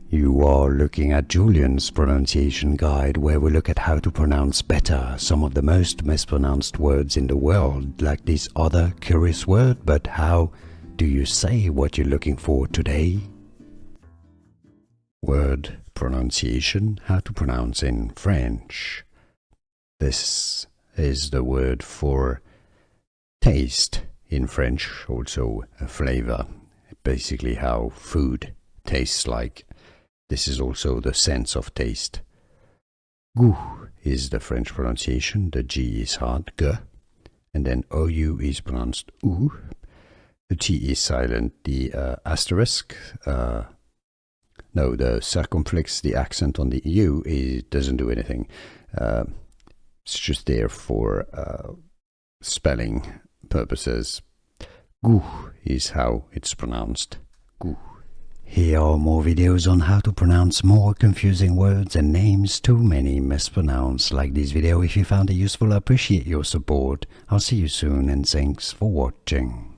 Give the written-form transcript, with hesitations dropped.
You are looking at Julian's pronunciation guide, where we look at how to pronounce better some of the most mispronounced words in the world, like this other curious word. But how do you say what you're looking for today? Word pronunciation, how to pronounce in French. This is the word for taste in French, also a flavor, basically how food tastes like. This is also the sense of taste. Goût is the French pronunciation, the G is hard, G, and then OU is pronounced OU. The T is silent, the asterisk, no, the circumflex, the accent on the U, doesn't do anything. It's just there for spelling purposes. Goût is how it's pronounced. Goût. Here are more videos on how to pronounce more confusing words and names too many mispronounced. Like this video if you found it useful. I appreciate your support. I'll see you soon and thanks for watching.